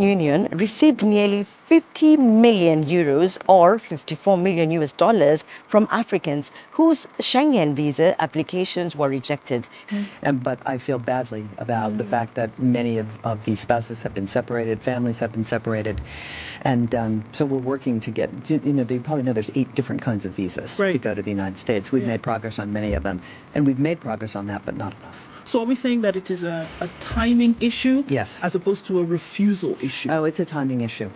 Union received nearly 50 million euros or 54 million US dollars from Africans whose Schengen visa applications were rejected. But I feel badly about the fact that many of these spouses have been separated, families have been separated. And so we're working to get, they probably know there's 8 different kinds of visas to go to the United States. We've made progress on many of them. And we've made progress on that, but not enough. So are we saying that it is a timing issue? Yes. As opposed to a refusal issue? Oh, it's a timing issue.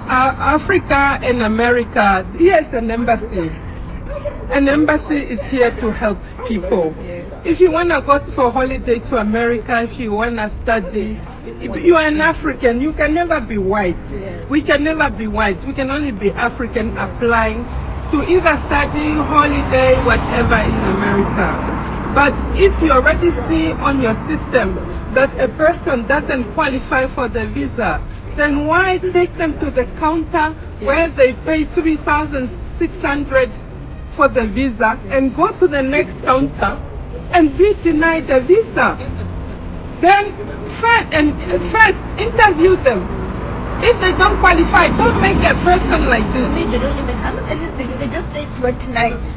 Africa and America, here's an embassy. An embassy is here to help people. If you want to go for holiday to America, if you want to study, if you are an African, you can never be white. We can never be white. We can only be African applying to either study, holiday, whatever in America. But if you already see on your system that a person doesn't qualify for the visa, then why take them to the counter where they pay 3,600 for the visa and go to the next counter and be denied the visa? Then first interview them. If they don't qualify, don't make a person like this. They don't even ask anything. They just say you are tonight.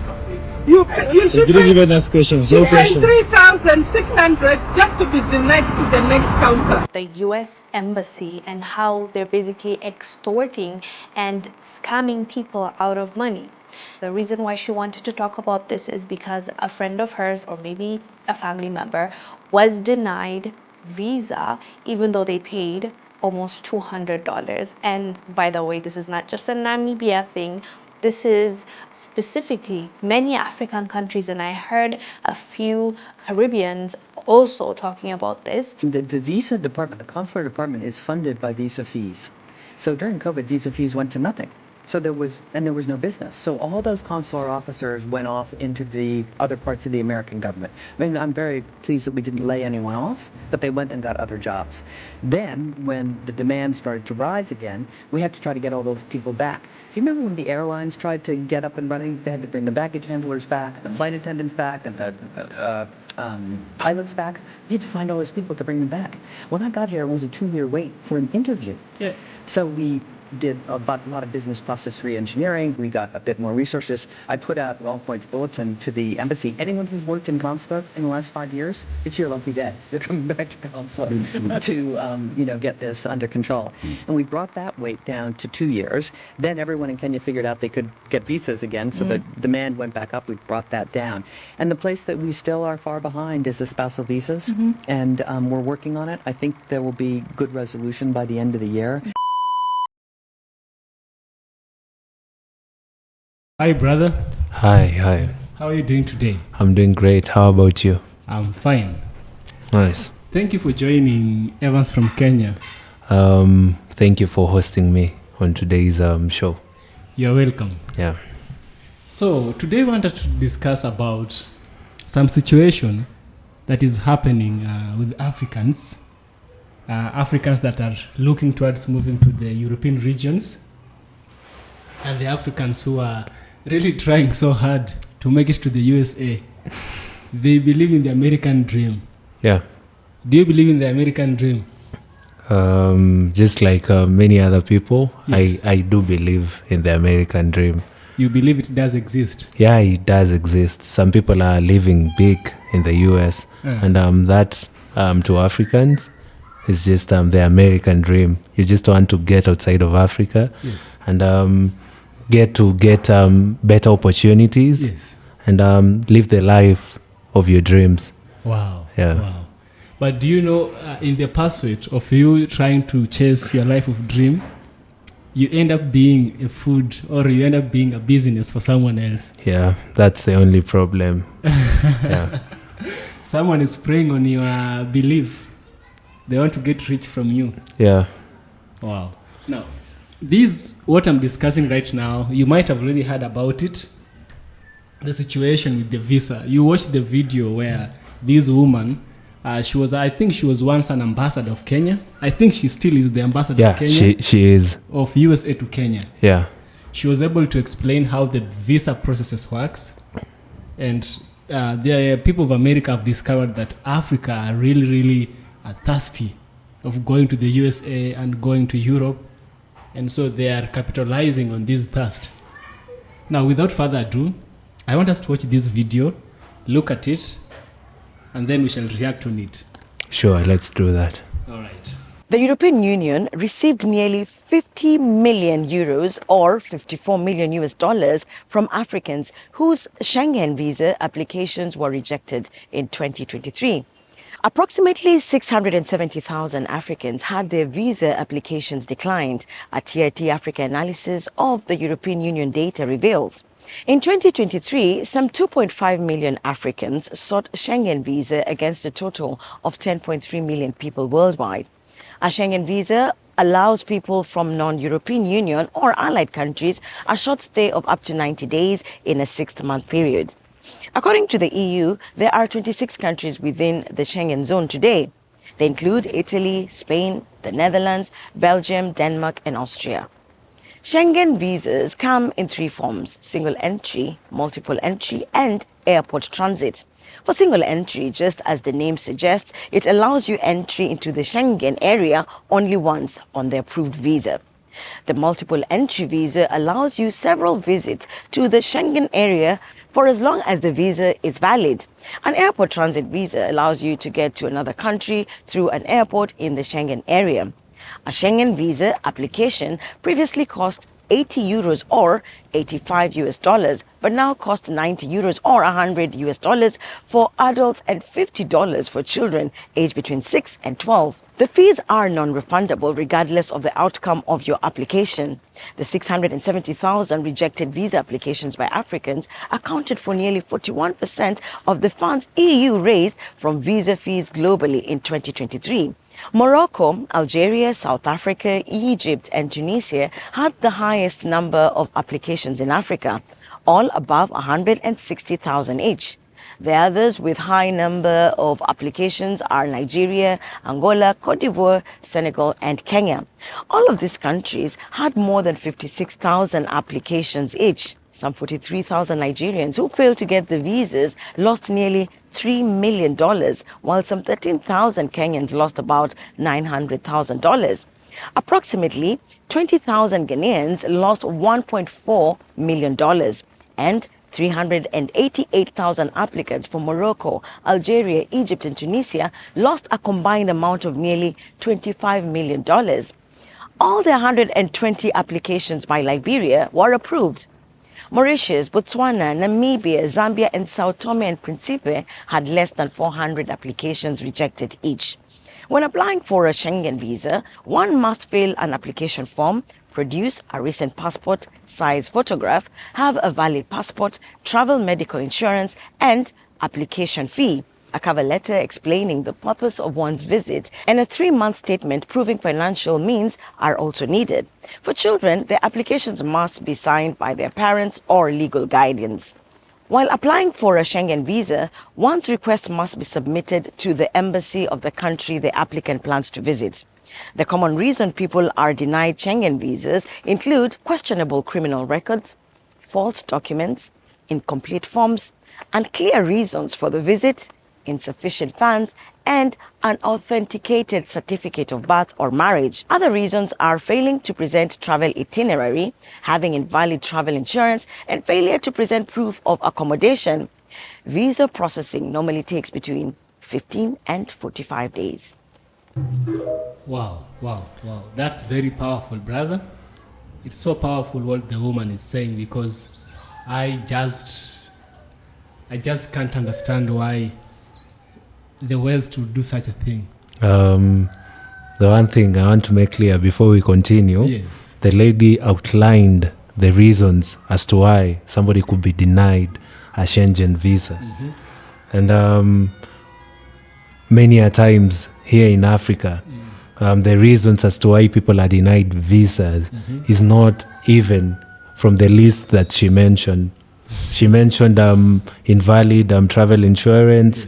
You should didn't even ask questions. No pay questions. 3,600 just to be denied to the next counter. The US Embassy and how they're basically extorting and scamming people out of money. The reason why she wanted to talk about this is because a friend of hers, or maybe a family member, was denied visa even though they paid almost $200. And by the way, this is not just a Namibia thing. This is specifically many African countries, and I heard a few Caribbeans also talking about this. The visa department, the consular department, is funded by visa fees. So during COVID, visa fees went to nothing. So there was no business. So all those consular officers went off into the other parts of the American government. I mean, I'm very pleased that we didn't lay anyone off, but they went and got other jobs. Then, when the demand started to rise again, we had to try to get all those people back. Do you remember when the airlines tried to get up and running? They had to bring the baggage handlers back, the flight attendants back, and the pilots back. You had to find all those people to bring them back. When I got here, it was a 2-year wait for an interview. Yeah. So we did a lot of business process re-engineering. We got a bit more resources. I put out an all-points bulletin to the embassy. Anyone who's worked in consulate in the last 5 years, it's your lucky day. They're coming back to consulate to get this under control. And we brought that wait down to 2 years. Then everyone in Kenya figured out they could get visas again, so the demand went back up. We brought that down. And the place that we still are far behind is the spousal visas, and we're working on it. I think there will be good resolution by the end of the year. Hi, brother. Hi. How are you doing today? I'm doing great. How about you? I'm fine. Nice. Thank you for joining Evans from Kenya. Thank you for hosting me on today's show. You're welcome. Yeah. So today we wanted to discuss about some situation that is happening with Africans. Africans that are looking towards moving to the European regions, and the Africans who are really trying so hard to make it to the USA. They believe in the American dream. Yeah. Do you believe in the American dream? Just like many other people, Yes. I do believe in the American dream. You believe it does exist? Yeah, it does exist. Some people are living big in the US, and that's to Africans, it's just the American dream. You just want to get outside of Africa, Yes. and get better opportunities, Yes. and live the life of your dreams. Wow. Yeah. Wow. But do you know, in the pursuit of you trying to chase your life of dream, you end up being a food, or you end up being a business for someone else. Yeah, that's the only problem. Yeah. Someone is preying on your belief. They want to get rich from you. Yeah. Wow. Now, what I'm discussing right now, you might have already heard about it. The situation with the visa. You watched the video where this woman, I think she was once an ambassador of Kenya. I think she still is the ambassador Yeah, of Kenya. she is. Of USA to Kenya. Yeah. She was able to explain how the visa processes works. And the people of America have discovered that Africa are really, really thirsty of going to the USA and going to Europe, and so they are capitalizing on this thirst. Now, without further ado, I want us to watch this video, look at it, and then we shall react on it. Sure, let's do that. All right. The European Union received nearly 50 million euros or 54 million US dollars from Africans whose Schengen visa applications were rejected in 2023. Approximately 670,000 Africans had their visa applications declined, a TRT Africa analysis of the European Union data reveals. In 2023, some 2.5 million Africans sought Schengen visa against a total of 10.3 million people worldwide. A Schengen visa allows people from non-European Union or allied countries a short stay of up to 90 days in a 6-month period. According to the EU, there are 26 countries within the Schengen zone today. They include Italy, Spain, the Netherlands, Belgium, Denmark, and Austria. Schengen visas come in 3 forms: single entry, multiple entry, and airport transit. For single entry, just as the name suggests, it allows you entry into the Schengen area only once on the approved visa. The multiple entry visa allows you several visits to the Schengen area for as long as the visa is valid. An airport transit visa allows you to get to another country through an airport in the Schengen area. A Schengen visa application previously cost 80 euros or 85 US dollars, but now cost 90 euros or 100 US dollars for adults and $50 for children aged between 6 and 12. The fees are non-refundable regardless of the outcome of your application. The 670,000 rejected visa applications by Africans accounted for nearly 41% of the funds EU raised from visa fees globally in 2023. Morocco, Algeria, South Africa, Egypt, and Tunisia had the highest number of applications in Africa, all above 160,000 each. The others with high number of applications are Nigeria, Angola, Cote d'Ivoire, Senegal, and Kenya. All of these countries had more than 56,000 applications each. Some 43,000 Nigerians who failed to get the visas lost nearly $3 million, while some 13,000 Kenyans lost about $900,000. Approximately 20,000 Ghanaians lost $1.4 million, and 388,000 applicants from Morocco, Algeria, Egypt, and Tunisia lost a combined amount of nearly $25 million. All the 120 applications by Liberia were approved. Mauritius, Botswana, Namibia, Zambia, and Sao Tome and Principe had less than 400 applications rejected each. When applying for a Schengen visa, one must fill an application form, produce a recent passport size photograph, have a valid passport, travel medical insurance, and application fee, a cover letter explaining the purpose of one's visit, and a 3-month statement proving financial means are also needed. For children, their applications must be signed by their parents or legal guardians. While applying for a Schengen visa, one's request must be submitted to the embassy of the country the applicant plans to visit. The common reason people are denied Schengen visas include questionable criminal records, false documents, incomplete forms, unclear reasons for the visit, insufficient funds, and an authenticated certificate of birth or marriage. Other reasons are failing to present travel itinerary, having invalid travel insurance, and failure to present proof of accommodation. Visa processing normally takes between 15 and 45 days. Wow. That's very powerful, brother. It's so powerful what the woman is saying, because I just can't understand why the West to do such a thing. The one thing I want to make clear before we continue, Yes. the lady outlined the reasons as to why somebody could be denied a Schengen visa. Mm-hmm. And many a times here in Africa, the reasons as to why people are denied visas is not even from the list that she mentioned. She mentioned invalid travel insurance.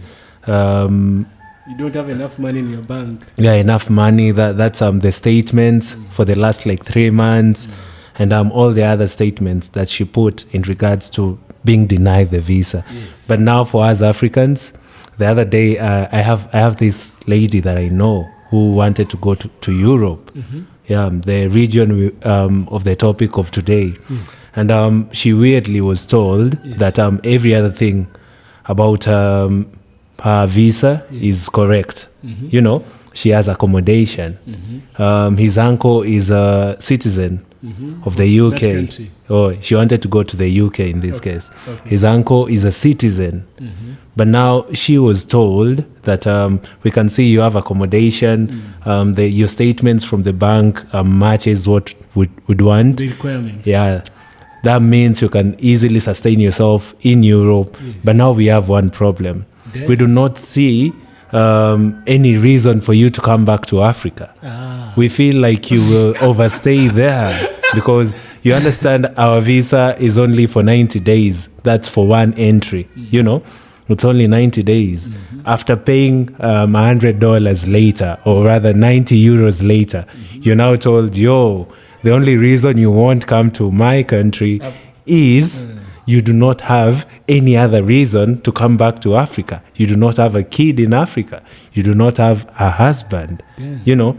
You don't have enough money in your bank. Yeah, enough money. That's the statements for the last 3 months, and all the other statements that she put in regards to being denied the visa. Yes. But now for us Africans, the other day I have this lady that I know who wanted to go to Europe. Yeah, the region of the topic of today. And she weirdly was told that every other thing about her visa is correct. You know, she has accommodation. His uncle is a citizen of the UK. That country. Oh, she wanted to go to the UK in this case. His uncle is a citizen. But now she was told that we can see you have accommodation. Your statements from the bank matches what we'd want. The requirements. Yeah. That means you can easily sustain yourself in Europe. But now we have one problem. Then? We do not see any reason for you to come back to Africa. We feel like you will overstay there because you understand our visa is only for 90 days. That's for one entry, you know. It's only 90 days. After paying $100 later, or rather 90 euros later, you're now told, the only reason you won't come to my country is you do not have any other reason to come back to Africa. You do not have a kid in Africa. You do not have a husband. You know,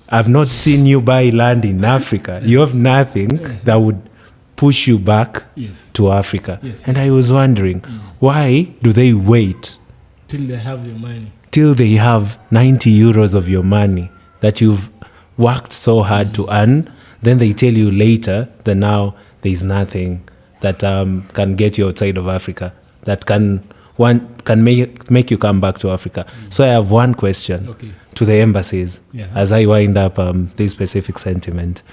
I've not seen you buy land in Africa. You have nothing that would push you back to Africa. And I was wondering, why do they wait Till they have your money. till they have 90 euros of your money that you've worked so hard to earn? Then they tell you later that now there's nothing that can get you outside of Africa, that can make you come back to Africa. So I have one question to the embassies as I wind up this specific sentiment.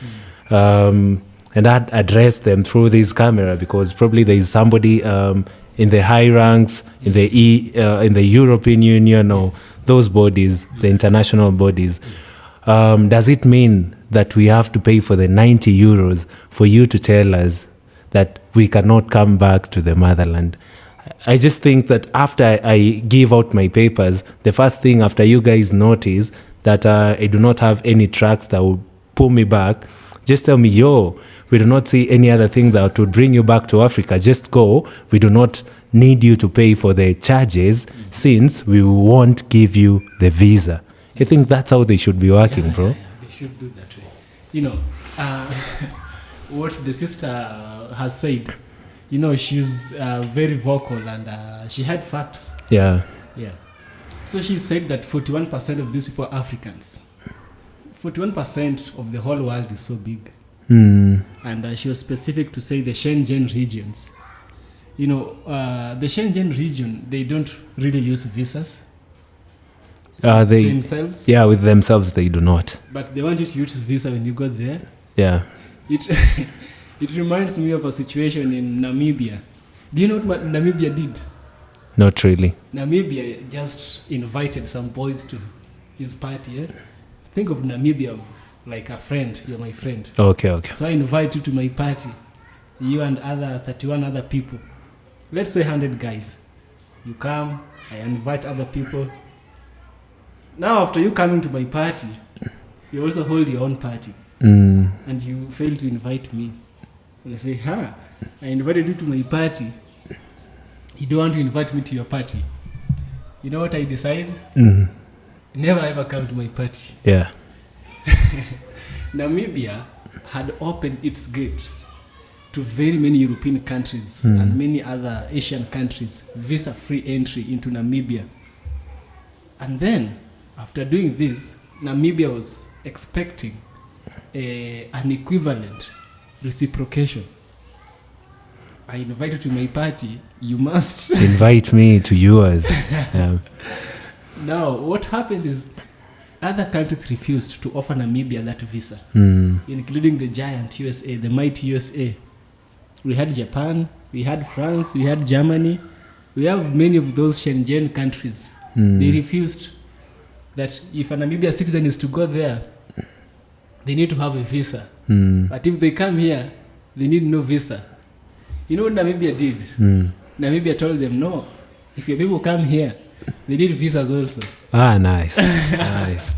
And I'd address them through this camera because probably there is somebody in the high ranks, in the European Union or those bodies, the international bodies. Does it mean that we have to pay for the 90 euros for you to tell us that we cannot come back to the motherland? I just think that after I give out my papers, the first thing after you guys notice that I do not have any tracks that will pull me back, just tell me, we do not see any other thing that would bring you back to Africa. Just go. We do not need you to pay for the charges since we won't give you the visa. I think that's how they should be working, bro. They should do that way. You know, what the sister has said, you know, she's very vocal and she had facts. Yeah. So she said that 41% of these people are Africans. 41% of the whole world is so big. And she was specific to say the Shengen regions. You know, the Shengen region, they don't really use visas. Themselves. Yeah, with themselves they do not. But they want you to use visa when you go there. Yeah. It reminds me of a situation in Namibia. Do you know what Namibia did? Not really. Namibia just invited some boys to his party. Think of Namibia like a friend. You're my friend. Okay. So I invite you to my party. You and 31 other people. Let's say 100 guys. You come, I invite other people. Now after you coming to my party, you also hold your own party. And you fail to invite me. And I say, I invited you to my party. You don't want to invite me to your party. You know what I decided? Never ever come to my party. Yeah. Namibia had opened its gates to very many European countries and many other Asian countries, visa-free entry into Namibia. And then, after doing this, Namibia was expecting an equivalent reciprocation. I invite you to my party, you must invite me to yours. Now, what happens is other countries refused to offer Namibia that visa, including the giant USA, the mighty USA. We had Japan, we had France, we had Germany. We have many of those Shengen countries. They refused that if a Namibia citizen is to go there, they need to have a visa. But if they come here, they need no visa. You know what Namibia did? Namibia told them, no, if your people come here, they need visas also. Nice. Nice.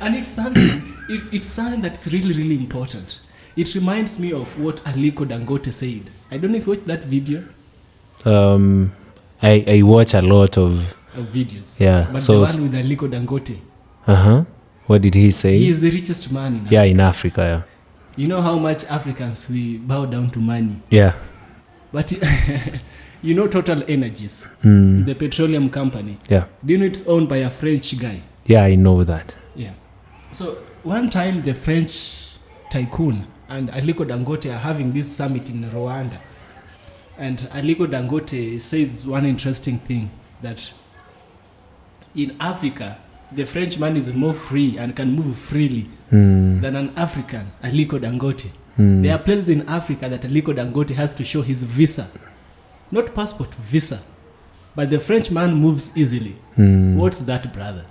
And it's something that's really, really important. It reminds me of what Aliko Dangote said. I don't know if you watched that video. I watch a lot of videos. Yeah. But the one with Aliko Dangote. What did he say? He is the richest man in Yeah, in Africa. Yeah. You know how much Africans we bow down to money. Yeah. But you know Total Energies, Mm. the petroleum company. Yeah. Do you know it's owned by a French guy? Yeah, I know that. Yeah. So one time the French tycoon and Aliko Dangote are having this summit in Rwanda. And Aliko Dangote says one interesting thing, that in Africa, the Frenchman is more free and can move freely than an African, Aliko Dangote. There are places in Africa that Aliko Dangote has to show his visa. Not passport, visa. But the Frenchman moves easily. What's that, brother?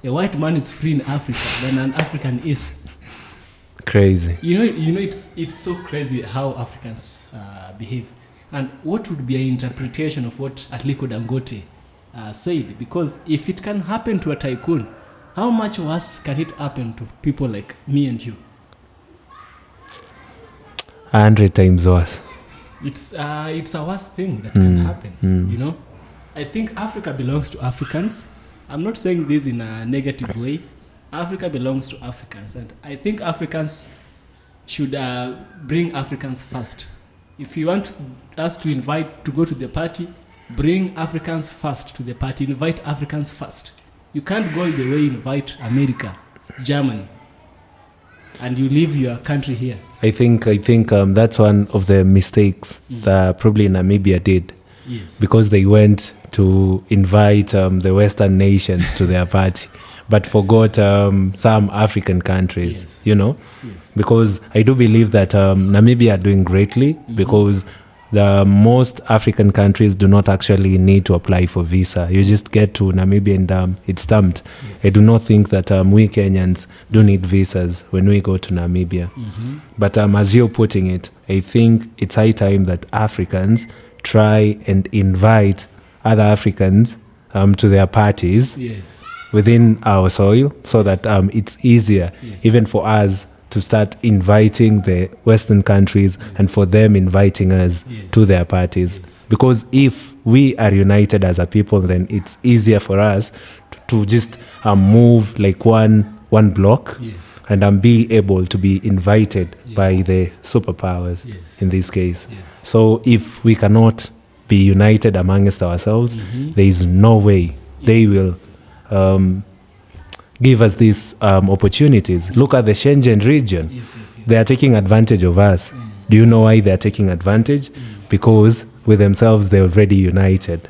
A white man is free in Africa than an African is. Crazy. You know, it's so crazy how Africans behave. And what would be an interpretation of what Aliko Dangote said? Because if it can happen to a tycoon, how much worse can it happen to people like me and you? 100 times worse. It's a worse thing that can happen. You know, I think Africa belongs to Africans. I'm not saying this in a negative way. Africa belongs to Africans, and I think Africans should bring Africans first. If you want us to invite to go to the party, bring Africans first to the party. Invite Africans first. You can't go the way invite America, Germany, and you leave your country here. I think that's one of the mistakes that probably Namibia did. Yes. Because they went to invite the Western nations to their party, but forgot some African countries, Yes. you know? Yes. Because I do believe that Namibia are doing greatly because the most African countries do not actually need to apply for visa. You just get to Namibia and it's stamped. Yes. I do not think that we Kenyans do need visas when we go to Namibia. But as you're putting it, I think it's high time that Africans try and invite other Africans to their parties Yes. within our soil so that it's easier Yes. even for us to start inviting the Western countries and for them inviting us Yes. to their parties. Yes. Because if we are united as a people, then it's easier for us to just move like one block Yes. and be able to be invited Yes. by the superpowers Yes. in this case. Yes. So if we cannot be united amongst ourselves, there is no way they will give us these opportunities. Look at the Shengen region. Yes, yes, yes. They are taking advantage of us. Do you know why they are taking advantage? Because with themselves, they're already united.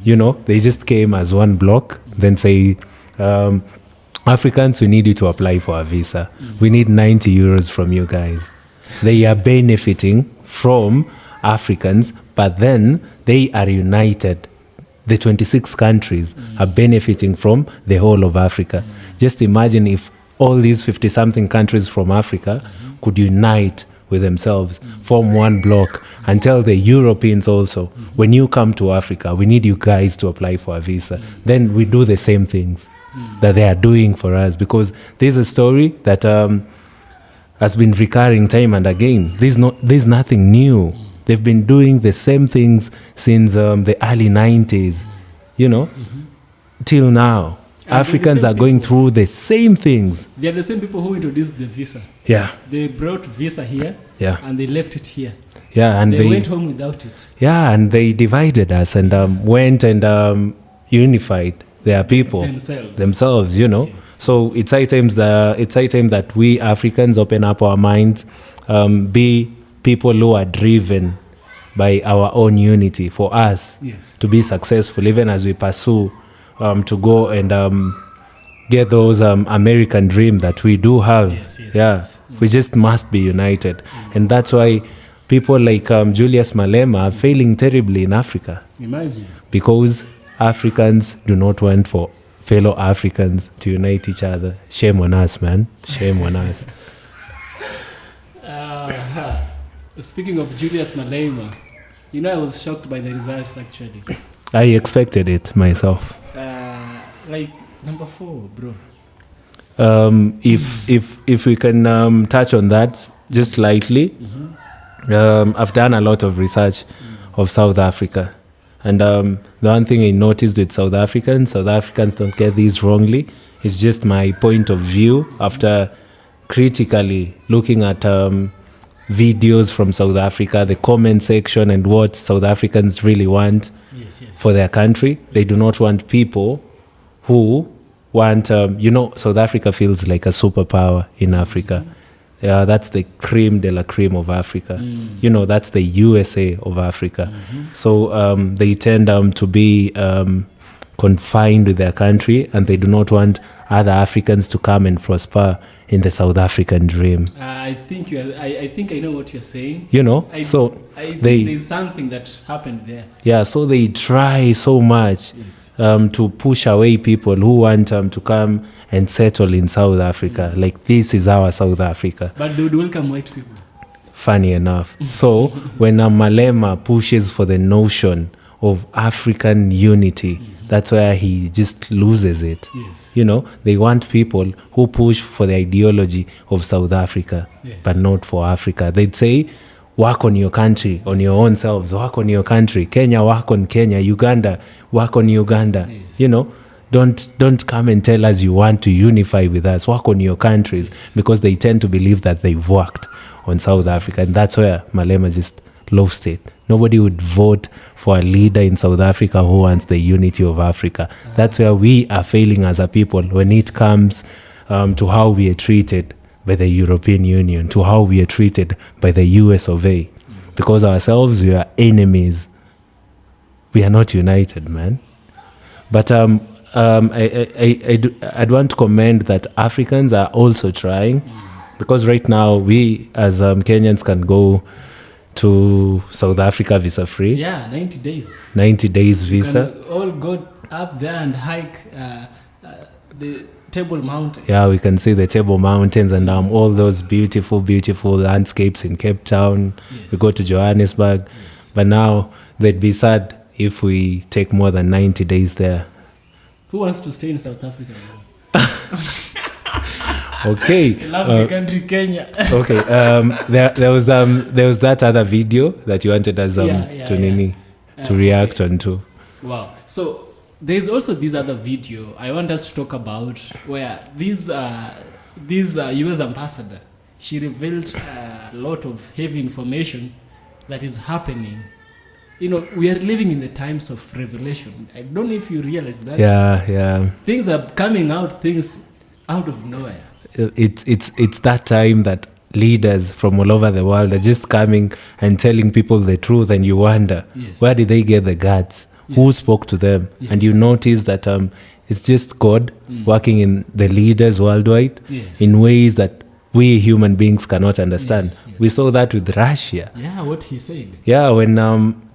You know, they just came as one block, then say, Africans, we need you to apply for a visa. We need 90 euros from you guys. They are benefiting from Africans, but then they are united. The 26 countries are benefiting from the whole of Africa. Just imagine if all these 50-something countries from Africa could unite with themselves, form one block, and tell the Europeans also, when you come to Africa, we need you guys to apply for a visa. Then we do the same things that they are doing for us, because there's a story that has been recurring time and again. There's nothing new. They've been doing the same things since the early 90s, you know, till now. And Africans the are same going people. through the same things. They are the same people who introduced the visa. Yeah, They brought visa here Yeah. and they left it here. yeah, and They went home without it. yeah, and they divided us and went and unified their people Themselves. you know. Yes. So it's high time that we Africans open up our minds, be people who are driven by our own unity for us Yes. to be successful, even as we pursue to go and get those American dream that we do have. Yes, yes, Yeah, yes. we just must be united, and that's why people like Julius Malema are failing terribly in Africa, Imagine. because Africans do not want for fellow Africans to unite each other. Shame on us, man. Shame on us. Speaking of Julius Malema, you know, I was shocked by the results actually. I expected it myself. Like number 4, bro. If we can touch on that just lightly, I've done a lot of research of South Africa, and the one thing I noticed with South Africans don't get these wrongly, It's just my point of view after critically looking at videos from South Africa, the comment section, and what South Africans really want for their country. They do not want people who want, South Africa feels like a superpower in Africa. That's the creme de la creme of Africa. That's the USA of Africa. So they tend to be confined with their country, and they do not want other Africans to come and prosper in the South African dream. I think I know what you're saying. I think there's something that happened there. Yeah, so they try so much to push away people who want to come and settle in South Africa. Like, this is our South Africa. But they would welcome white people. Funny enough. So when Malema pushes for the notion of African unity, that's where he just loses it. They want people who push for the ideology of South Africa, but not for Africa. They'd say, work on your country, on your own selves, work on your country. Kenya, work on Kenya. Uganda, work on Uganda. Don't come and tell us you want to unify with us. Work on your countries, because they tend to believe that they've worked on South Africa, and that's where Malema just lost it. Nobody would vote for a leader in South Africa who wants the unity of Africa. That's where we are failing as a people when it comes to how we are treated by the European Union, to how we are treated by the US of A. Because ourselves, we are enemies. We are not united, man. But I'd want to commend that Africans are also trying, because right now we as Kenyans can go to South Africa visa free. Yeah, 90 days. 90 days visa. We can all go up there and hike the Table Mountain. Yeah, we can see the Table Mountains and all those beautiful, beautiful landscapes in Cape Town. We go to Johannesburg. But now they'd be sad if we take more than 90 days there. Who wants to stay in South Africa? Okay. I love my country, Kenya. Okay. There was that other video that you wanted us to react on to. Wow. So there's also this other video I want us to talk about, where this US ambassador, she revealed a lot of heavy information that is happening. We are living in the times of revelation. I don't know if you realize that. Yeah. Things are coming out, things out of nowhere. It's that time that leaders from all over the world are just coming and telling people the truth, and you wonder, where did they get the guts? Who spoke to them? And you notice that it's just God working in the leaders worldwide in ways that we human beings cannot understand. We saw that with Russia. Yeah, what he said. Yeah, when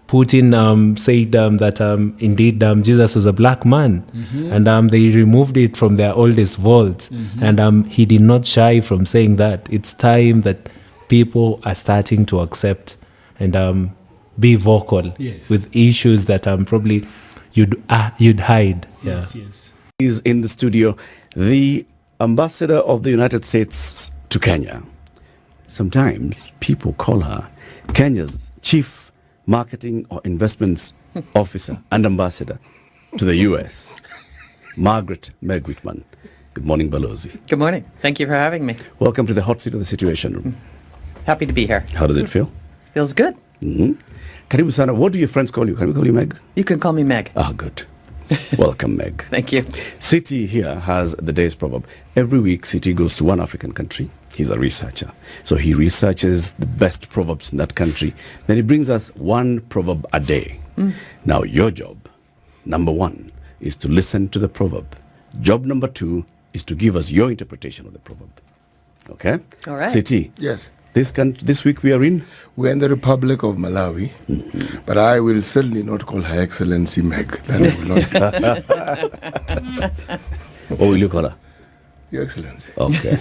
Putin said that indeed Jesus was a black man, and they removed it from their oldest vault, and he did not shy from saying that. It's time that people are starting to accept and be vocal with issues that probably you'd hide. Yes. Is in the studio the ambassador of the United States to Kenya. Sometimes people call her Kenya's chief marketing or investments officer and ambassador to the US, Margaret Meg Whitman. Good morning, Balozi. Good morning. Thank you for having me. Welcome to the hot seat of the Situation Room. Happy to be here. How does it feel? Feels good. Karibu sana. What do your friends call you? Can we call you Meg? You can call me Meg. Ah, good. Welcome, Meg. Thank you. City here has the day's proverb. Every week, City goes to one African country. He's a researcher. So he researches the best proverbs in that country. Then he brings us one proverb a day. Now, your job, number one, is to listen to the proverb. Job number two is to give us your interpretation of the proverb. Okay? All right. City. Yes. This week we are in? We're in the Republic of Malawi, but I will certainly not call Her Excellency Meg. That I will not. What will you call her? Your Excellency. Okay.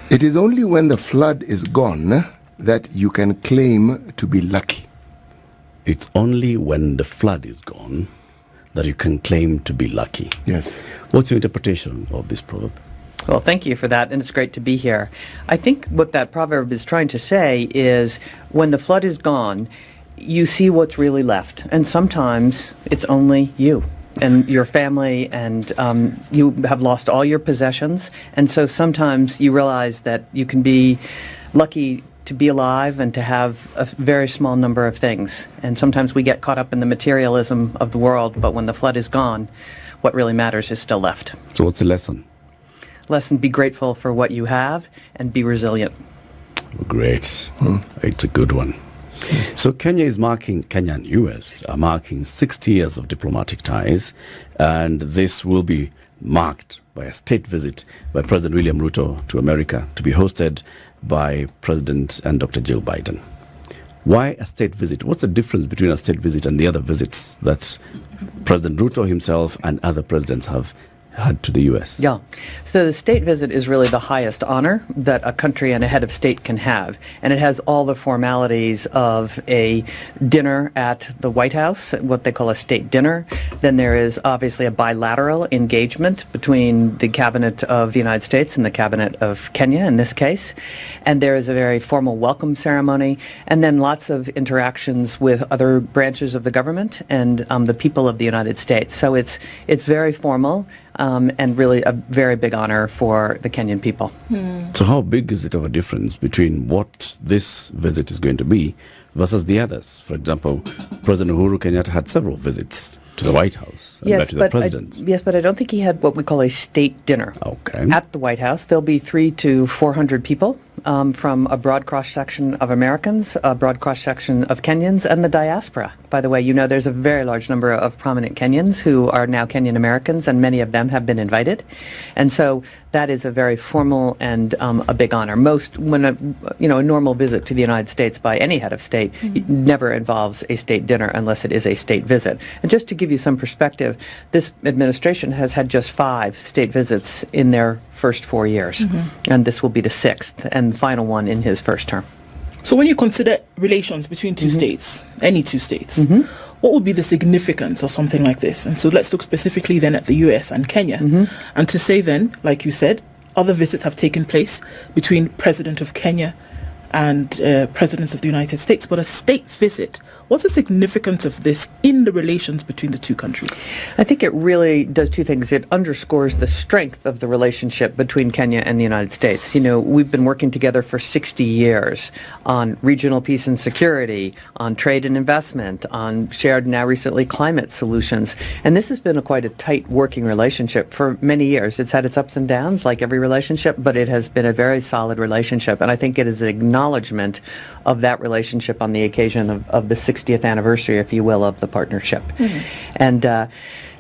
It is only when the flood is gone that you can claim to be lucky. It's only when the flood is gone that you can claim to be lucky. Yes. What's your interpretation of this proverb? Well, thank you for that, and it's great to be here. I think what that proverb is trying to say is when the flood is gone, you see what's really left, and sometimes it's only you. and your family, and you have lost all your possessions. And so sometimes you realize that you can be lucky to be alive and to have a very small number of things. And sometimes we get caught up in the materialism of the world, but when the flood is gone, what really matters is still left. So what's the lesson? Lesson, be grateful for what you have and be resilient. Great. It's a good one. So Kenya and US are marking 60 years of diplomatic ties, and this will be marked by a state visit by President William Ruto to America, to be hosted by President and Dr. Jill Biden. Why a state visit? What's the difference between a state visit and the other visits that President Ruto himself and other presidents have had to the US? Yeah. So the state visit is really the highest honor that a country and a head of state can have. And it has all the formalities of a dinner at the White House, what they call a state dinner. Then there is obviously a bilateral engagement between the cabinet of the United States and the cabinet of Kenya in this case. And there is a very formal welcome ceremony, and then lots of interactions with other branches of the government and the people of the United States. So it's very formal. And really a very big honor for the Kenyan people. So how big is it of a difference between what this visit is going to be versus the others? For example, President Uhuru Kenyatta had several visits to the White House and met with the presidents. Yes, but I don't think he had what we call a state dinner. Okay. At the White House, there'll be 300 to 400 people from a broad cross-section of Americans, a broad cross-section of Kenyans, and the diaspora. By the way, you know there's a very large number of prominent Kenyans who are now Kenyan Americans, and many of them have been invited. And so that is a very formal and a big honor. When a normal visit to the United States by any head of state never involves a state dinner unless it is a state visit. And just to give you some perspective, this administration has had just 5 state visits in their first 4 years, and this will be the 6th and final one in his first term. So when you consider relations between two states, any two states, what would be the significance of something like this? And so let's look specifically then at the US and Kenya. And to say then, like you said, other visits have taken place between President of Kenya and presidents of the United States, but a state visit, what's the significance of this in the relations between the two countries? I think it really does 2 things. It underscores the strength of the relationship between Kenya and the United States. You know, we've been working together for 60 years on regional peace and security, on trade and investment, on shared, now recently, climate solutions. And this has been quite a tight working relationship for many years. It's had its ups and downs, like every relationship, but it has been a very solid relationship. And I think it is an acknowledgement of that relationship on the occasion of the 60th anniversary, if you will, of the partnership. And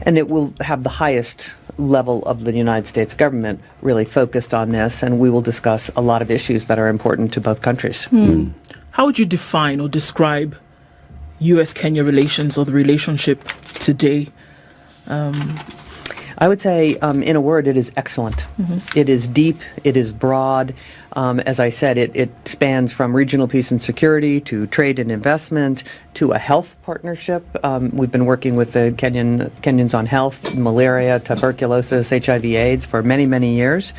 it will have the highest level of the United States government really focused on this, and we will discuss a lot of issues that are important to both countries. How would you define or describe U.S.-Kenya relations or the relationship today? I would say, in a word, it is excellent. It is deep, it is broad. As I said, it spans from regional peace and security to trade and investment to a health partnership. We've been working with the Kenyans on health, malaria, tuberculosis, HIV/AIDS for many, many years.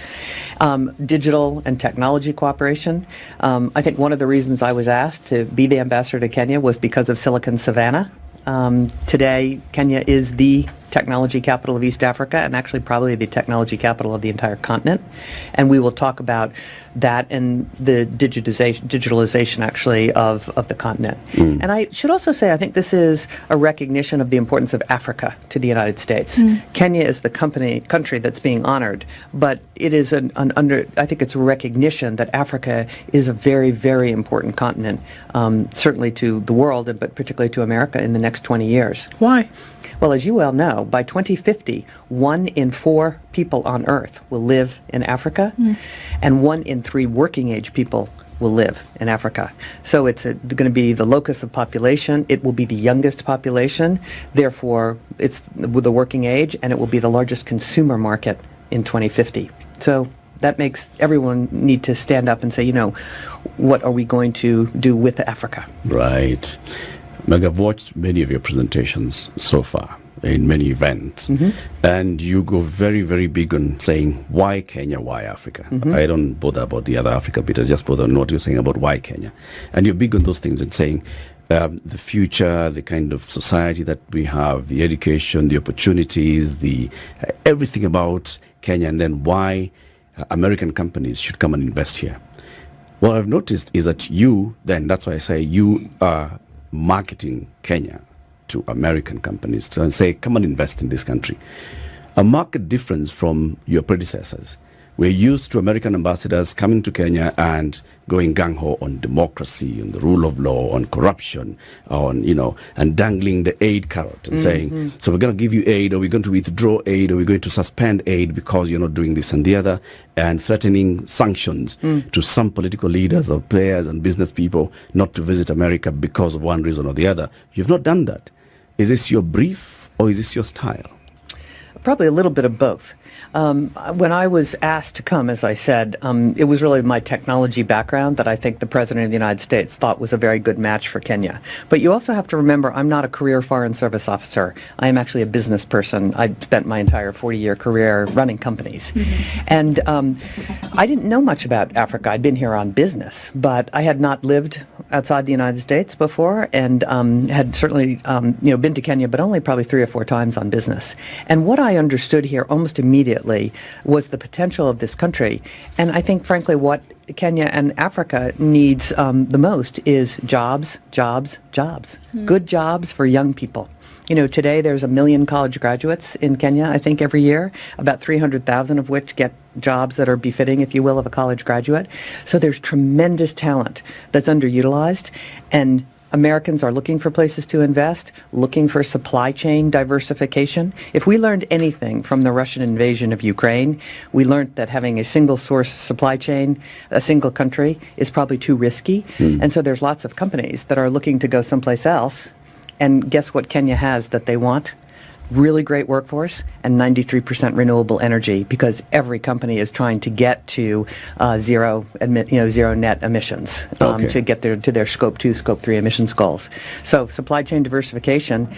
Digital and technology cooperation. I think one of the reasons I was asked to be the ambassador to Kenya was because of Silicon Savannah. Today, Kenya is the technology capital of East Africa, and actually probably the technology capital of the entire continent. And we will talk about that and the digitalization actually of the continent. And I should also say, I think this is a recognition of the importance of Africa to the United States. Kenya is the country that's being honored, but it is I think it's a recognition that Africa is a very, very important continent, certainly to the world, but particularly to America in the next 20 years. Why? Well, as you well know, by 2050, 1 in 4 people on Earth will live in Africa, and 1 in 3 working age people will live in Africa. So it's going to be the locus of population. It will be the youngest population. Therefore, it's with the working age, and it will be the largest consumer market in 2050. So that makes everyone need to stand up and say, what are we going to do with Africa? Right. Meg, I've watched many of your presentations so far in many events, and you go very, very big on saying, why Kenya, why Africa? I don't bother about the other Africa bit, I just bother on what you're saying about why Kenya. And you're big on those things and saying, the future, the kind of society that we have, the education, the opportunities, the everything about Kenya, and then why American companies should come and invest here. What I've noticed is that that's why I say you are marketing Kenya to American companies to say, come and invest in this country. A marked difference from your predecessors. We're used to American ambassadors coming to Kenya and going gung-ho on democracy, on the rule of law, on corruption, and dangling the aid carrot and saying, so we're going to give you aid, or we're going to withdraw aid, or we're going to suspend aid because you're not doing this and the other, and threatening sanctions to some political leaders or players and business people not to visit America because of one reason or the other. You've not done that. Is this your brief or is this your style? Probably a little bit of both. When I was asked to come, as I said, it was really my technology background that I think the President of the United States thought was a very good match for Kenya. But you also have to remember, I'm not a career Foreign Service officer. I am actually a business person. I spent my entire 40-year career running companies. And I didn't know much about Africa. I'd been here on business, but I had not lived outside the United States before, and had certainly been to Kenya, but only probably 3 or 4 times on business. And what I understood here almost immediately was the potential of this country. And I think, frankly, what Kenya and Africa needs the most is jobs, jobs, jobs. Good jobs for young people. Today there's 1 million college graduates in Kenya, I think, every year, about 300,000 of which get jobs that are befitting, if you will, of a college graduate. So there's tremendous talent that's underutilized, and Americans are looking for places to invest, looking for supply chain diversification. If we learned anything from the Russian invasion of Ukraine, we learned that having a single source supply chain, a single country, is probably too risky. And so there's lots of companies that are looking to go someplace else. And guess what Kenya has that they want? Really great workforce and 93% renewable energy, because every company is trying to get to zero net emissions to get to their Scope 2, Scope 3 emissions goals. So supply chain diversification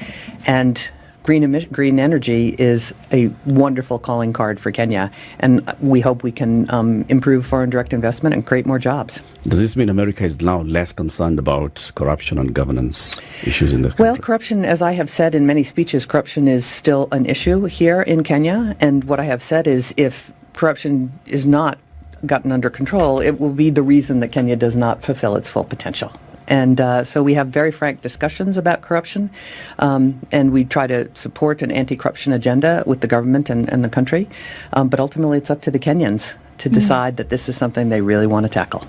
and green energy is a wonderful calling card for Kenya, and we hope we can improve foreign direct investment and create more jobs. Does this mean America is now less concerned about corruption and governance issues in the country? Well, corruption, as I have said in many speeches, corruption is still an issue here in Kenya, and what I have said is if corruption is not gotten under control, it will be the reason that Kenya does not fulfill its full potential. And so we have very frank discussions about corruption, and we try to support an anti-corruption agenda with the government and the country. But ultimately, it's up to the Kenyans to decide that this is something they really want to tackle.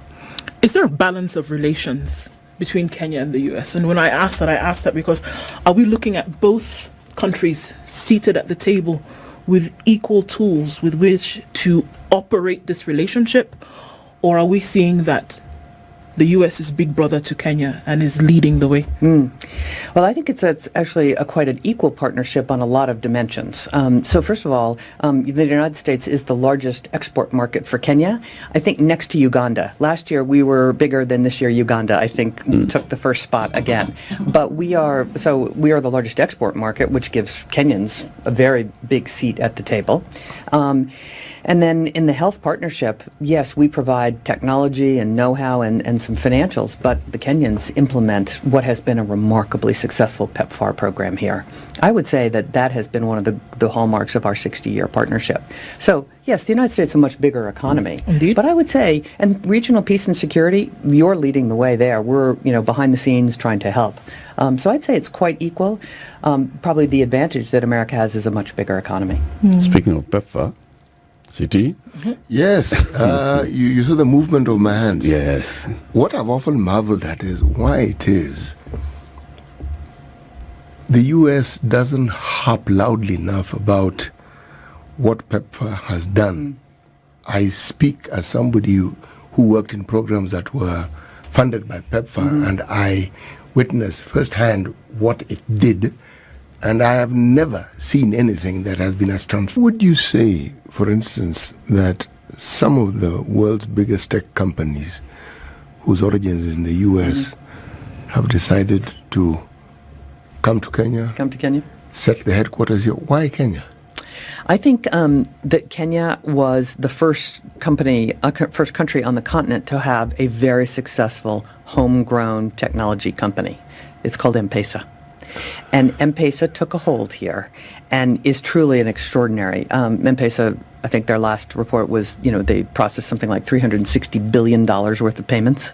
Is there a balance of relations between Kenya and the U.S.? And when I ask that because are we looking at both countries seated at the table with equal tools with which to operate this relationship? Or are we seeing that the U.S. is big brother to Kenya and is leading the way? Well, I think it's actually quite an equal partnership on a lot of dimensions. So first of all, the United States is the largest export market for Kenya, I think next to Uganda. Last year we were bigger than this year Uganda, I think, took the first spot again. But we are the largest export market, which gives Kenyans a very big seat at the table. And then in the health partnership, yes, we provide technology and know-how and some financials, but the Kenyans implement what has been a remarkably successful PEPFAR program here. I would say that has been one of the hallmarks of our 60-year partnership. So, yes, the United States is a much bigger economy. Indeed. But I would say, and regional peace and security, you're leading the way there. We're, behind the scenes trying to help. So I'd say it's quite equal. Probably the advantage that America has is a much bigger economy. Speaking of PEPFAR, CT? Yes, you saw the movement of my hands. Yes. What I've often marveled at is why it is the U.S. doesn't harp loudly enough about what PEPFAR has done. I speak as somebody who worked in programs that were funded by PEPFAR, and I witnessed firsthand what it did, and I have never seen anything that has been as transformative. Would you say, for instance, that some of the world's biggest tech companies whose origins is in the U.S. have decided to come to Kenya? Set the headquarters here. Why Kenya? I think that Kenya was the first country on the continent to have a very successful homegrown technology company. It's called M-Pesa. And M-Pesa took a hold here and is truly an extraordinary. M-Pesa, I think their last report was, they processed something like $360 billion worth of payments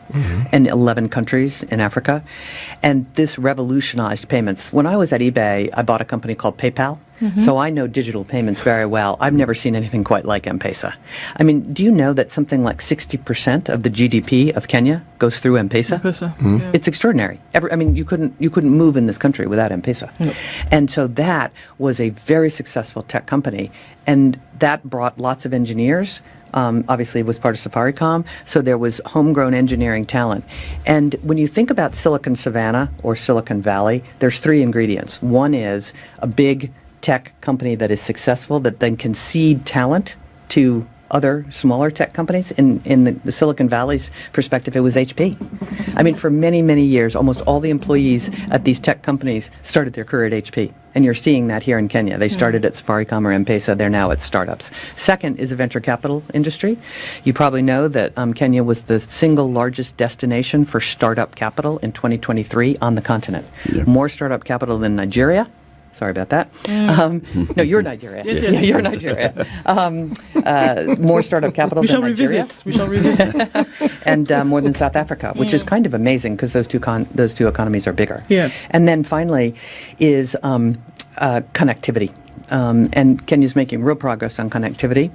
in 11 countries in Africa. And this revolutionized payments. When I was at eBay, I bought a company called PayPal. So I know digital payments very well. I've never seen anything quite like M-Pesa. I mean, do you know that something like 60% of the GDP of Kenya goes through M-Pesa? M-Pesa. Yeah. It's extraordinary. You couldn't move in this country without M-Pesa. Yep. And so that was a very successful tech company, and that brought lots of engineers. Obviously, it was part of Safaricom, so there was homegrown engineering talent. And when you think about Silicon Savannah or Silicon Valley, there's three ingredients. One is a big tech company that is successful that then can seed talent to other smaller tech companies. In the Silicon Valley's perspective, it was HP. I mean, for many, many years, almost all the employees at these tech companies started their career at HP. And you're seeing that here in Kenya. They started at Safaricom or M-Pesa. They're now at startups. Second is the venture capital industry. You probably know that Kenya was the single largest destination for startup capital in 2023 on the continent. Yeah. More startup capital than Nigeria. Sorry about that. No, you're Nigeria. Yes. Yeah, you're Nigeria. More startup capital than Nigeria. We shall revisit. And more than South Africa, which is kind of amazing because those two economies are bigger. Yeah. And then finally is connectivity. And Kenya's making real progress on connectivity.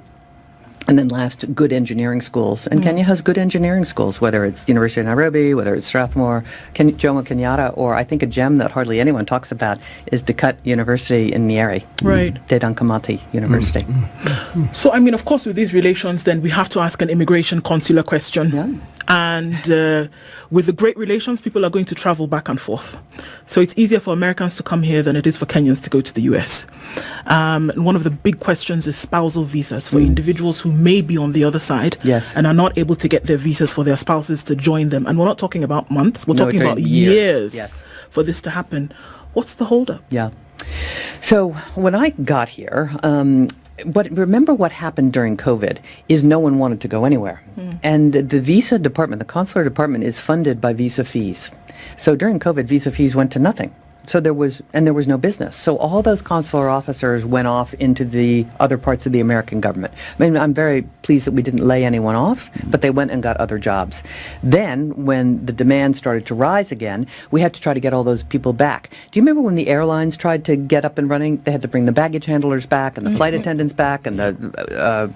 And then last, good engineering schools. And Kenya has good engineering schools, whether it's University of Nairobi, whether it's Strathmore, Jomo Kenyatta, or I think a gem that hardly anyone talks about is Decut University in Nyeri. Right. Dedan Kimathi University. So, I mean, of course, with these relations, then we have to ask an immigration consular question. Yeah. And with the great relations, people are going to travel back and forth. So it's easier for Americans to come here than it is for Kenyans to go to the US. And one of the big questions is spousal visas for individuals who may be on the other side and are not able to get their visas for their spouses to join them. And we're not talking about months, we're talking about years for this to happen. What's the holdup? Yeah. So when I got here, but remember what happened during COVID is no one wanted to go anywhere. And the visa department, the consular department, is funded by visa fees. So during COVID, visa fees went to nothing. So there was no business. So all those consular officers went off into the other parts of the American government. I mean, I'm very pleased that we didn't lay anyone off, but they went and got other jobs. Then, when the demand started to rise again, we had to try to get all those people back. Do you remember when the airlines tried to get up and running? They had to bring the baggage handlers back and the flight attendants back and the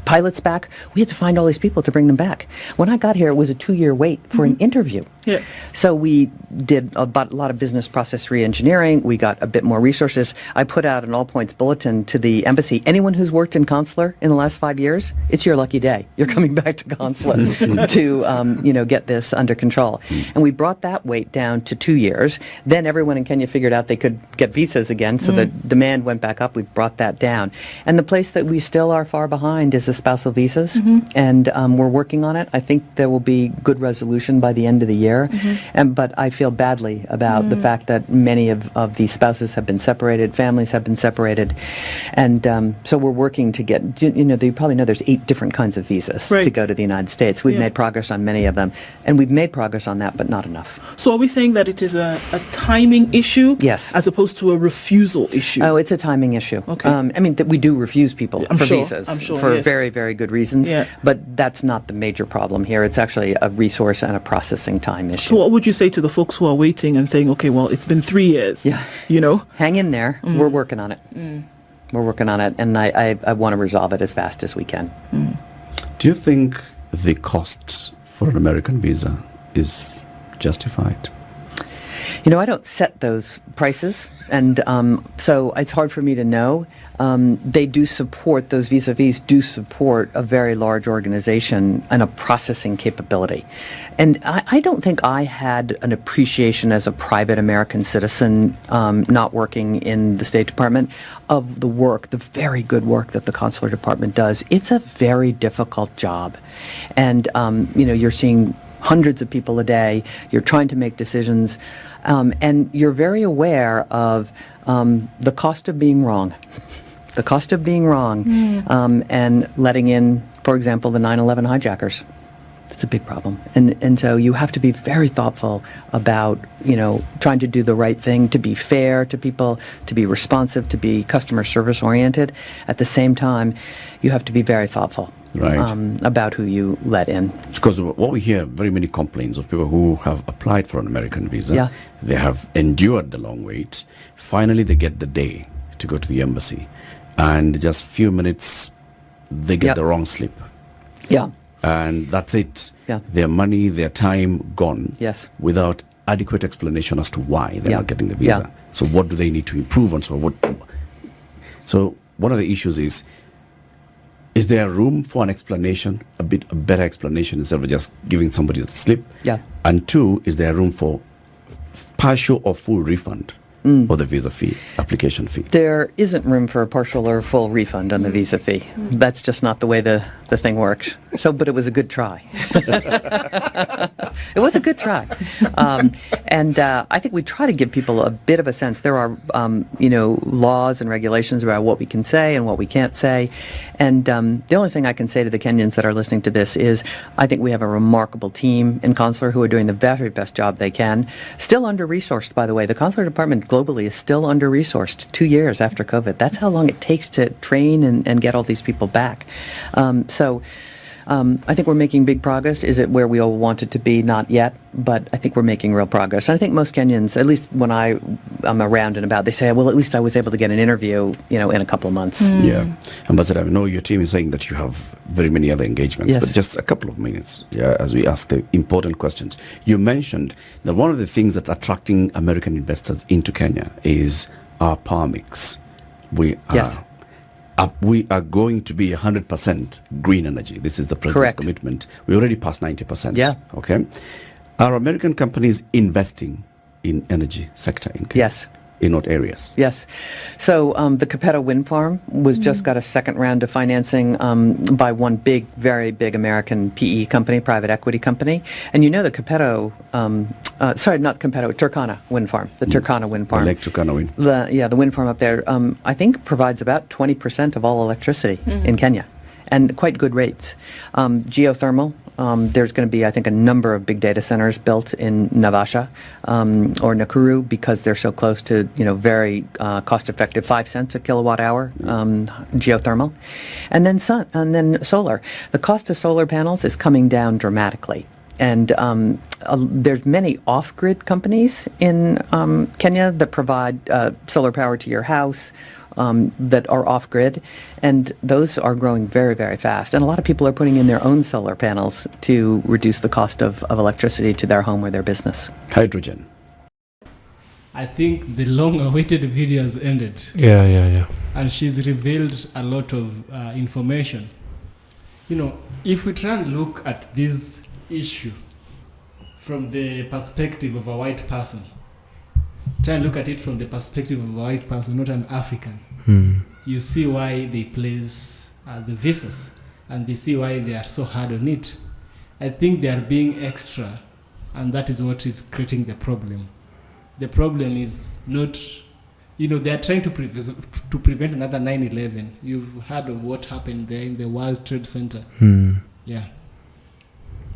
pilots back. We had to find all these people to bring them back. When I got here, it was a 2-year wait for an interview. Yeah. So we did a lot of business process re-engineering. We got a bit more resources. I put out an all-points bulletin to the embassy. Anyone who's worked in consular in the last 5 years, it's your lucky day. You're coming back to consulate to get this under control. And we brought that wait down to 2 years. Then everyone in Kenya figured out they could get visas again, so the demand went back up. We brought that down. And the place that we still are far behind is the spousal visas, and we're working on it. I think there will be good resolution by the end of the year. But I feel badly about the fact that many of these spouses have been separated, families have been separated, and so we're working to get, you probably know there's 8 different kinds of visas to go to the United States. We've made progress on many of them, and we've made progress on that, but not enough. So are we saying that it is a timing issue? Yes. As opposed to a refusal issue? Oh, it's a timing issue. Okay. I mean, that we do refuse people for visas for yes. very, very good reasons, Yeah. but that's not the major problem here. It's actually a resource and a processing time issue. So what would you say to the folks who are waiting and saying, okay, well, it's been 3 years. Yeah. Hang in there. We're working on it. We're working on it, and I want to resolve it as fast as we can. Do you think the cost for an American visa is justified? I don't set those prices, and so it's hard for me to know. They do support, those visa fees do support a very large organization and a processing capability. And I don't think I had an appreciation as a private American citizen not working in the State Department of the work, the very good work that the consular department does. It's a very difficult job. And, you're seeing hundreds of people a day, you're trying to make decisions, and you're very aware of the cost of being wrong. The cost of being wrong and letting in, for example, the 9/11 hijackers. It's a big problem. And so you have to be very thoughtful about, trying to do the right thing, to be fair to people, to be responsive, to be customer service oriented. At the same time, you have to be very thoughtful about who you let in. Because what we hear, very many complaints of people who have applied for an American visa. Yeah. They have endured the long wait. Finally, they get the day to go to the embassy. And just few minutes, they get the wrong slip. Yeah. And that's it. Yeah. Their money, their time gone. Yes. Without adequate explanation as to why they're not getting the visa. Yeah. So what do they need to improve on? So one of the issues is there room for an explanation, a better explanation instead of just giving somebody a slip? Yeah. And two, is there room for partial or full refund of the visa fee, application fee? There isn't room for a partial or full refund on the visa fee. That's just not the way the thing works. But it was a good try. It was a good try. And I think we try to give people a bit of a sense. There are, laws and regulations about what we can say and what we can't say. And the only thing I can say to the Kenyans that are listening to this is I think we have a remarkable team in Consular who are doing the very best job they can. Still under-resourced, by the way. The Consular Department globally is still under-resourced 2 years after COVID. That's how long it takes to train and get all these people back. I think we're making big progress. Is it where we all want it to be? Not yet, but I think we're making real progress. And I think most Kenyans, at least when I'm around and about, they say, well, at least I was able to get an interview, in a couple of months. Yeah. Ambassador, I know your team is saying that you have very many other engagements, Yes. but just a couple of minutes as we ask the important questions. You mentioned that one of the things that's attracting American investors into Kenya is our power mix. We are going to be 100% green energy. This is the president's commitment. We already passed 90%. Yeah. Okay. Are American companies investing in energy sector in Kenya? Yes. In what areas? Yes. So the Capetto wind farm was just got a second round of financing by one very big American PE company, private equity company. And the Capetto, not Capetto, Turkana wind farm, the Turkana wind farm. Lake Turkana wind. The wind farm up there, I think provides about 20% of all electricity in Kenya. And quite good rates. Geothermal, there's going to be, I think, a number of big data centers built in Naivasha or Nakuru because they're so close to, very cost-effective, 5 cents a kilowatt hour geothermal. And then solar. The cost of solar panels is coming down dramatically. And there's many off-grid companies in Kenya that provide solar power to your house, that are off-grid, and those are growing very, very fast. And a lot of people are putting in their own solar panels to reduce the cost of electricity to their home or their business. Hydrogen. I think the long-awaited video has ended. Yeah. And she's revealed a lot of information. If we try and look at this issue from the perspective of a white person, try and look at it from the perspective of a white person, not an African. You see why they place the visas, and they see why they are so hard on it. I think they are being extra, and that is what is creating the problem. The problem is not, they are trying to prevent another 9/11. You've heard of what happened there in the World Trade Center. Yeah.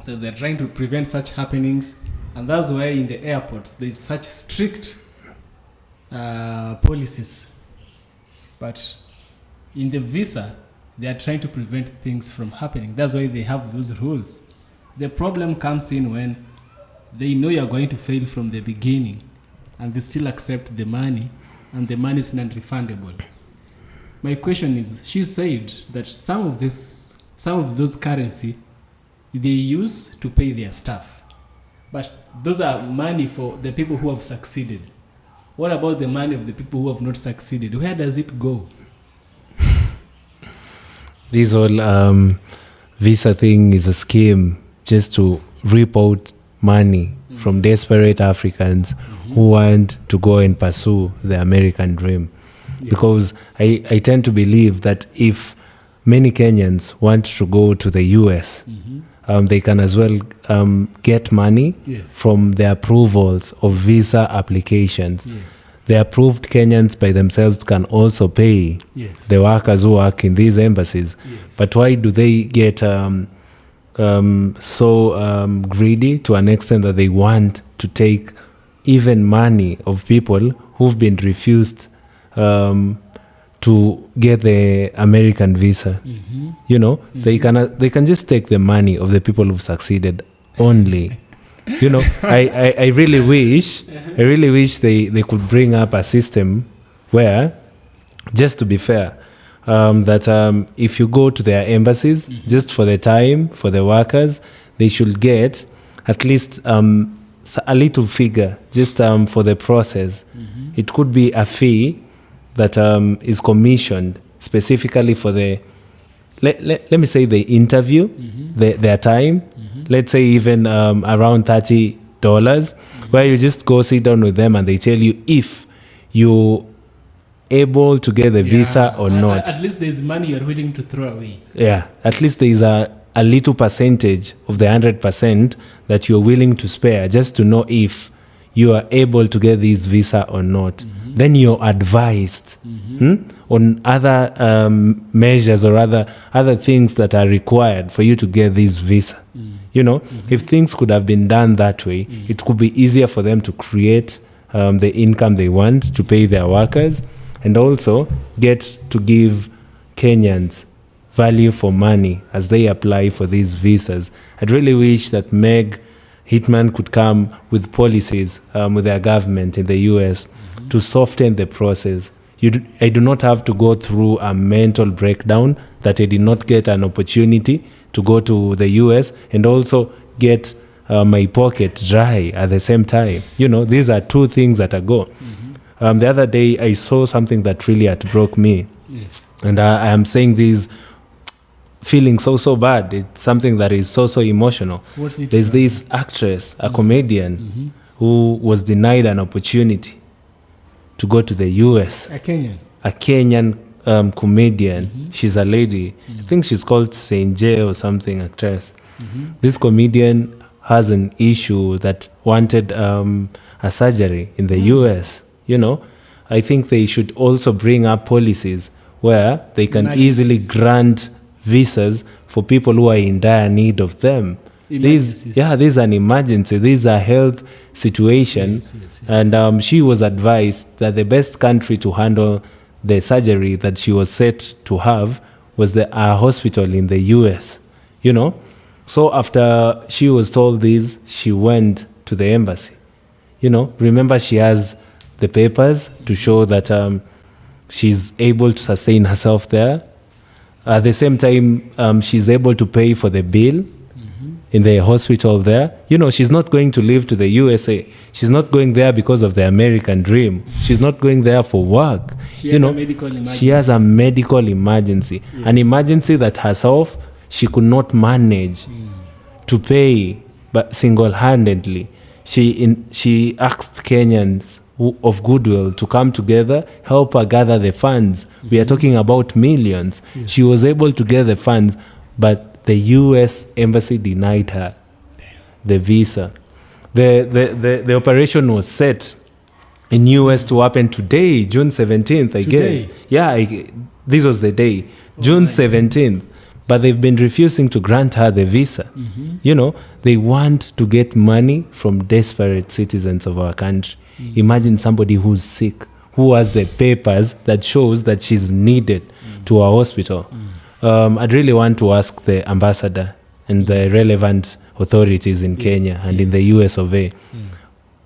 So they're trying to prevent such happenings, and that's why in the airports there's such strict policies. But in the visa, they are trying to prevent things from happening. That's why they have those rules. The problem comes in when they know you're going to fail from the beginning, and they still accept the money, and the money is non-refundable. My question is, she said that some of those currency they use to pay their staff, but those are money for the people who have succeeded. What about the money of the people who have not succeeded? Where does it go? This whole visa thing is a scheme just to reap out money from desperate Africans who want to go and pursue the American dream. Yes. Because I tend to believe that if many Kenyans want to go to the US, they can as well get money from the approvals of visa applications. Yes. The approved Kenyans by themselves can also pay the workers who work in these embassies. Yes. But why do they get greedy to an extent that they want to take even money of people who've been refused to get the American visa. You know, they can just take the money of the people who've succeeded only. You know, I really wish they could bring up a system where, just to be fair, that if you go to their embassies, just for the time, for the workers, they should get at least a little figure just for the process. It could be a fee that is commissioned specifically for the, let me say, the interview, their time. Let's say even around $30, where you just go sit down with them and they tell you if you able to get the visa or not. At least there's money you're willing to throw away. Yeah, at least there is a little percentage of the 100% that you're willing to spare just to know if you are able to get this visa or not. Then you're advised on other measures or other things that are required for you to get this visa. You know, if things could have been done that way, it could be easier for them to create the income they want to pay their workers, and also get to give Kenyans value for money as they apply for these visas. I'd really wish that Meg Hitman could come with policies with their government in the US to soften the process. I do not have to go through a mental breakdown that I did not get an opportunity to go to the US and also get my pocket dry at the same time. You know, these are two things that go. The other day, I saw something that really broke me. Yes. And I am saying this feeling so bad. It's something that is so emotional. There's this actress, a comedian, who was denied an opportunity to go to the US. A Kenyan. A Kenyan comedian. She's a lady. I think she's called Senje or something, actress. This comedian has an issue that wanted a surgery in the US. You know, I think they should also bring up policies where they can easily grant visas for people who are in dire need of them. This is an emergency. This is a health situation. Yes. And she was advised that the best country to handle the surgery that she was set to have was a hospital in the US, you know. So after she was told this, she went to the embassy. You know, remember, she has the papers to show that she's able to sustain herself there. At the same time, she's able to pay for the bill in the hospital there. You know, she's not going to live to the USA. She's not going there because of the American dream. She's not going there for work. She has a medical emergency. Yes. An emergency that herself she could not manage to pay, but single-handedly. She asked Kenyans of goodwill to come together, help her gather the funds. We are talking about millions. Yes. She was able to get the funds, but the US embassy denied her the visa. The operation was set in US to happen today, June 17th, I guess. Yeah, this was the day, June 17th. But they've been refusing to grant her the visa. You know, they want to get money from desperate citizens of our country. Imagine somebody who's sick, who has the papers that shows that she's needed to a hospital. I'd really want to ask the ambassador and the relevant authorities in Kenya and in the US of A,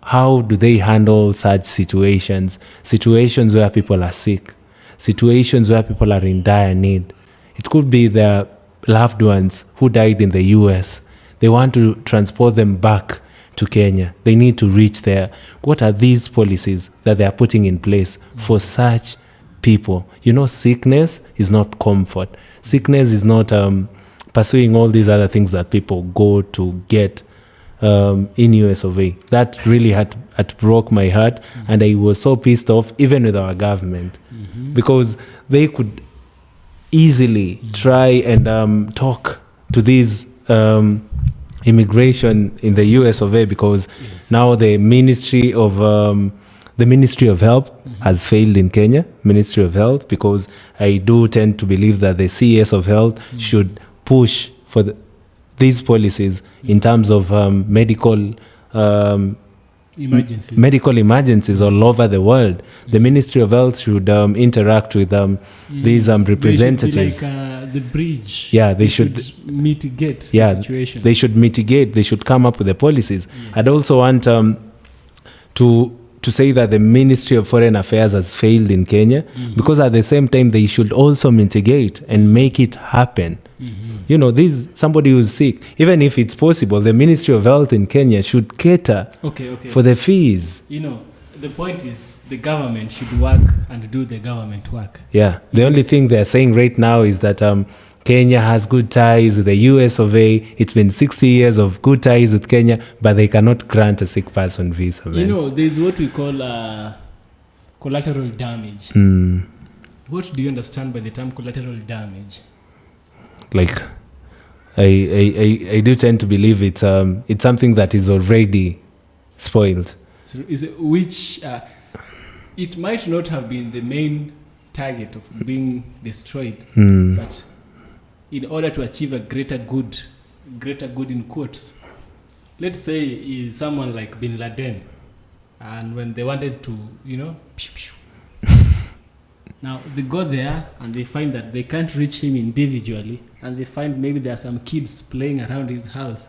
how do they handle such situations? Situations where people are sick, situations where people are in dire need. It could be their loved ones who died in the US. They want to transport them back to Kenya. They need to reach there. What are these policies that they are putting in place for such people? You know, sickness is not comfort. Sickness is not pursuing all these other things that people go to get in US of A. That really had broke my heart, and I was so pissed off even with our government because they could easily try and talk to these immigration in the US of A, because now the Ministry of Health has failed in Kenya, Ministry of Health, because I do tend to believe that the CS of Health should push for these policies in terms of medical emergencies all over the world. The Ministry of Health should interact with these representatives. They should be like the bridge. Yeah, they should mitigate the situation. They should mitigate. They should come up with the policies. Yes. I'd also want to say that the Ministry of Foreign Affairs has failed in Kenya, because at the same time they should also mitigate and make it happen. You know, somebody who's sick, even if it's possible, the Ministry of Health in Kenya should cater for the fees. You know, the point is the government should work and do the government work. Yeah, the only thing they're saying right now is that Kenya has good ties with the US of A. It's been 60 years of good ties with Kenya, but they cannot grant a sick person visa. Man. You know, there's what we call collateral damage. What do you understand by the term collateral damage? Like, I do tend to believe it's something that is already spoiled. So which it might not have been the main target of being destroyed, but in order to achieve a greater good in quotes, let's say is someone like Bin Laden, and when they wanted to, now they go there and they find that they can't reach him individually, and they find maybe there are some kids playing around his house,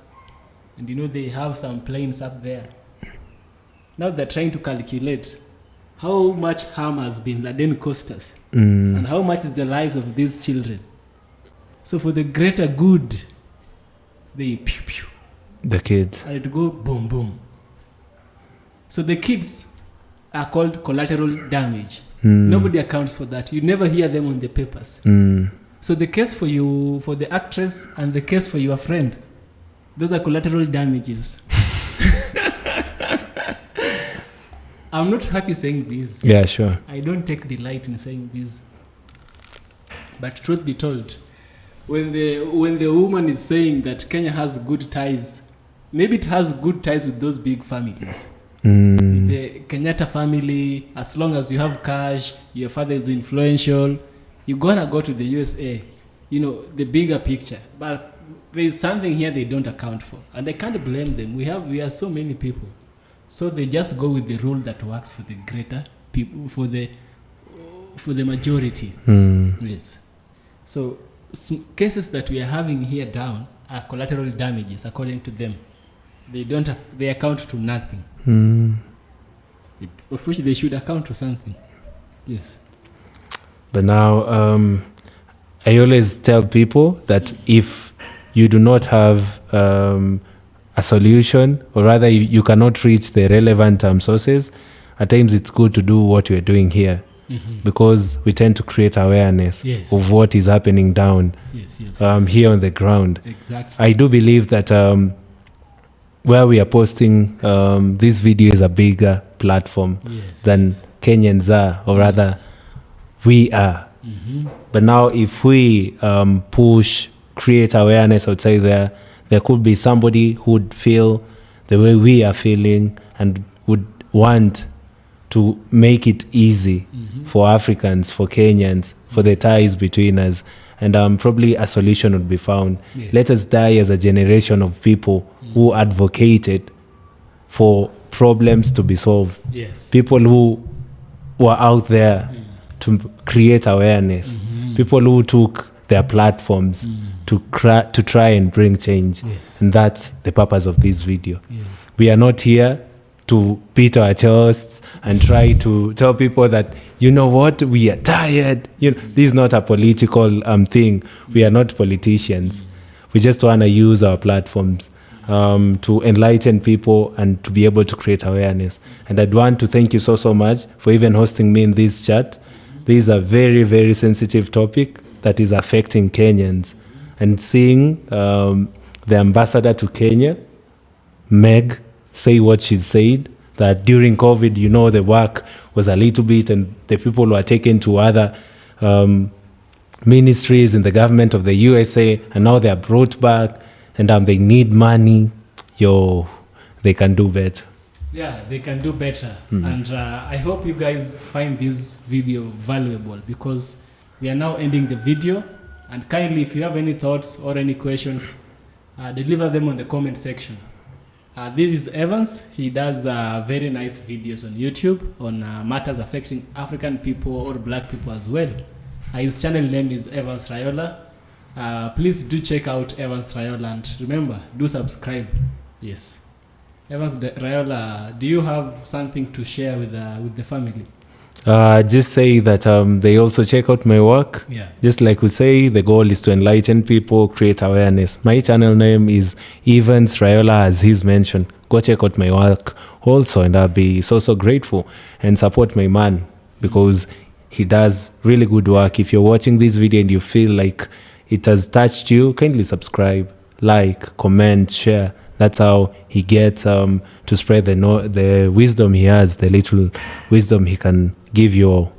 and they have some planes up there. Now they're trying to calculate how much harm has Bin Laden cost us, and how much is the lives of these children. So for the greater good, they pew pew. The kids. And it go boom boom. So the kids are called collateral damage. Nobody accounts for that. You never hear them on the papers. So the case for you, for the actress, and the case for your friend, those are collateral damages. I'm not happy saying this. Yeah, sure. I don't take delight in saying this. But truth be told, when the woman is saying that Kenya has good ties, maybe it has good ties with those big families. The Kenyatta family, as long as you have cash, your father is influential, you're gonna go to the USA, the bigger picture. But there's something here they don't account for, and I can't blame them. We are so many people, so they just go with the rule that works for the greater people, for the majority. Yes. So cases that we are having here down are collateral damages according to them. They account to nothing. Of which they should account to something. Yes. But now, I always tell people that if you do not have a solution, or rather you cannot reach the relevant sources, at times it's good to do what you're doing here. Because we tend to create awareness of what is happening down here on the ground. Exactly. I do believe that where we are posting this video is a bigger platform than Kenyans are, or rather we are. But now if we create awareness outside there could be somebody who would feel the way we are feeling and would want to make it easy for Africans, for Kenyans, for the ties between us. And probably a solution would be found. Let us die as a generation of people who advocated for problems to be solved. People who were out there to create awareness. People who took their platforms to try and bring change. And that's the purpose of this video. We are not here to beat our chests and try to tell people that, what, we are tired. This is not a political thing. We are not politicians. We just want to use our platforms to enlighten people and to be able to create awareness. And I'd want to thank you so much for even hosting me in this chat. This is a very, very sensitive topic that is affecting Kenyans. And seeing the ambassador to Kenya, Meg, say what she said, that during COVID, the work was a little bit, and the people were taken to other ministries in the government of the USA, and now they are brought back, and they need money. They can do better. Yeah, they can do better. And I hope you guys find this video valuable, because we are now ending the video. And kindly, if you have any thoughts or any questions, deliver them on the comment section. This is Evans. He does very nice videos on YouTube on matters affecting African people or black people as well. His channel name is Evans Raiola. Please do check out Evans Raiola, and remember, do subscribe. Yes. Evans Raiola, do you have something to share with the family? Just say that they also check out my work. Yeah. Just like we say, the goal is to enlighten people, create awareness. My channel name is Evans Raiola, as he's mentioned. Go check out my work also, and I'll be so grateful, and support my man, because he does really good work. If you're watching this video and you feel like it has touched you, kindly subscribe, like, comment, share. That's how he gets to spread the wisdom he has, the little wisdom he can give you all.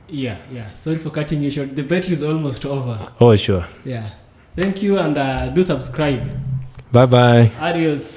Yeah. Sorry for cutting you short. The battery is almost over. Oh, sure. Yeah. Thank you, and do subscribe. Bye-bye. Adios.